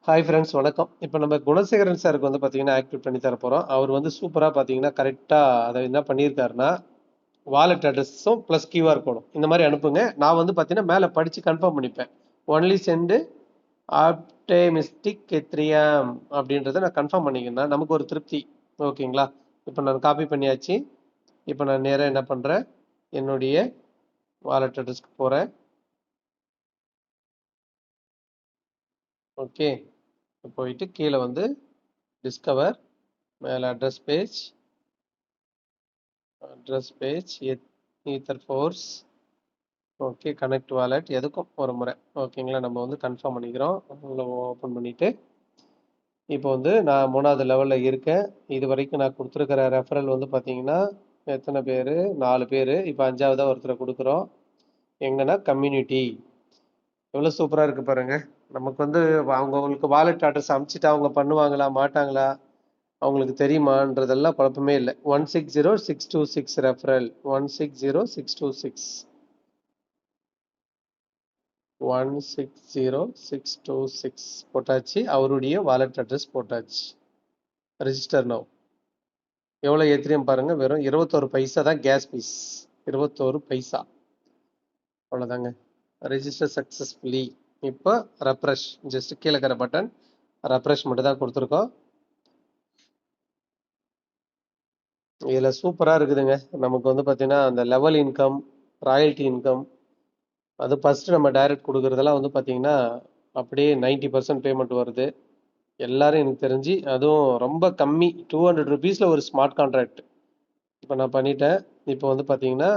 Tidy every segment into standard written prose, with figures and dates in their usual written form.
Hi friends வணக்கம். இப்போ நம்ம குணசேகரன் சாருக்கு வந்து பார்த்தீங்கன்னா ஆக்டிவேட் பண்ணி தர போகிறோம். அவர் வந்து சூப்பராக பார்த்தீங்கன்னா கரெக்டாக அதை என்ன பண்ணியிருக்காருன்னா வாலெட் அட்ரஸும் ப்ளஸ் கியூஆர் கோடும் இந்த மாதிரி அனுப்புங்க. நான் வந்து பார்த்தீங்கன்னா மேலே படித்து கன்ஃபார்ம் பண்ணிப்பேன். ஒன்லி சென்டு ஆப்டேமிஸ்டிக் எத்ரியாம் அப்படின்றத நான் கன்ஃபார்ம் பண்ணிக்கிறேன்னா நமக்கு ஒரு திருப்தி. ஓகேங்களா? இப்போ நான் காப்பி பண்ணியாச்சு. இப்போ நான் நேராக என்ன பண்ணுறேன், என்னுடைய வாலெட் அட்ரஸ்க்கு போகிறேன். ஓகே, போயிட்டு கீழே வந்து டிஸ்கவர், மேலே address page ether force. Okay, connect wallet எதுக்கும் ஒரு முறை. ஓகேங்களா? நம்ம வந்து கன்ஃபார்ம் பண்ணிக்கிறோம். ஓப்பன் பண்ணிவிட்டு இப்போ வந்து நான் 3வது லெவலில் இருக்கேன். இது வரைக்கும் நான் கொடுத்துருக்கிற ரெஃபரல் வந்து பார்த்தீங்கன்னா எத்தனை பேர்? 4 பேர். இப்போ 5ஆவதாக ஒருத்தரை கொடுக்குறோம். எங்கன்னா கம்யூனிட்டி. எவ்வளோ சூப்பராக இருக்குது பாருங்க. நமக்கு வந்து அவங்களுக்கு வாலெட் அட்ரஸ் அமுச்சிட்டு அவங்க பண்ணுவாங்களா மாட்டாங்களா அவங்களுக்கு தெரியுமான்றதெல்லாம் குழப்பமே இல்லை. 160626 ரெஃபரல் 160626 160626 போட்டாச்சு. அவருடைய வாலெட் அட்ரஸ் போட்டாச்சு. Register now. எவ்வளோ ஏத்திரியம் பாருங்க, வெறும் 21 பைசா தான் கேஸ் பீஸ். 21 பைசா, அவ்வளோதாங்க. Register successfully. இப்போ ரெஃப்ரெஷ், ஜஸ்ட் கீழே இருக்கிற பட்டன் ரெஃப்ரெஷ் மட்டும் தான் கொடுத்துருக்கோம். இதில் சூப்பராக இருக்குதுங்க. நமக்கு வந்து பார்த்தீங்கன்னா அந்த லெவல் இன்கம், ராயல்ட்டி இன்கம், அது ஃபஸ்ட்டு நம்ம டைரக்ட் கொடுக்குறதெல்லாம் வந்து பார்த்தீங்கன்னா அப்படியே 90% பேமெண்ட் வருது. எல்லாரும் எனக்கு தெரிஞ்சு அதுவும் ரொம்ப கம்மி 200 ருபீஸில் ஒரு ஸ்மார்ட் கான்ட்ராக்ட் இப்போ நான் பண்ணிட்டேன். இப்போ வந்து பார்த்தீங்கன்னா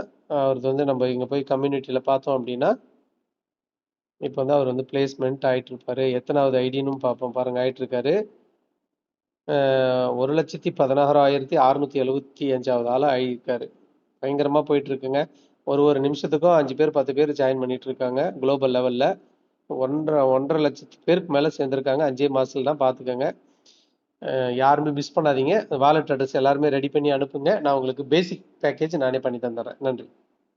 அவருக்கு வந்து நம்ம இங்கே போய் கம்யூனிட்டியில் பார்த்தோம் அப்படின்னா இப்போ வந்து அவர் வந்து பிளேஸ்மெண்ட் ஆகிட்டு இருப்பாரு. எத்தனாவது ஐடின்னு பார்ப்போம் பாருங்க. ஆகிட்டு இருக்காரு. 1,16,675வது ஆளாக ஆகியிருக்காரு. பயங்கரமாக போயிட்டு இருக்குங்க. ஒரு நிமிஷத்துக்கும் 5 பேர் 10 பேர் ஜாயின் பண்ணிட்டு இருக்காங்க. குளோபல் லெவலில் 1.5 லட்சத்து பேருக்கு மேலே சேர்ந்துருக்காங்க 5 மாதத்துல தான். பார்த்துக்கோங்க. யாருமே மிஸ் பண்ணாதீங்க. வாலெட் அட்ரஸ் எல்லாருமே ரெடி பண்ணி அனுப்புங்க. நான் உங்களுக்கு பேசிக் பேக்கேஜ் நானே பண்ணி தந்துடுறேன். நன்றி.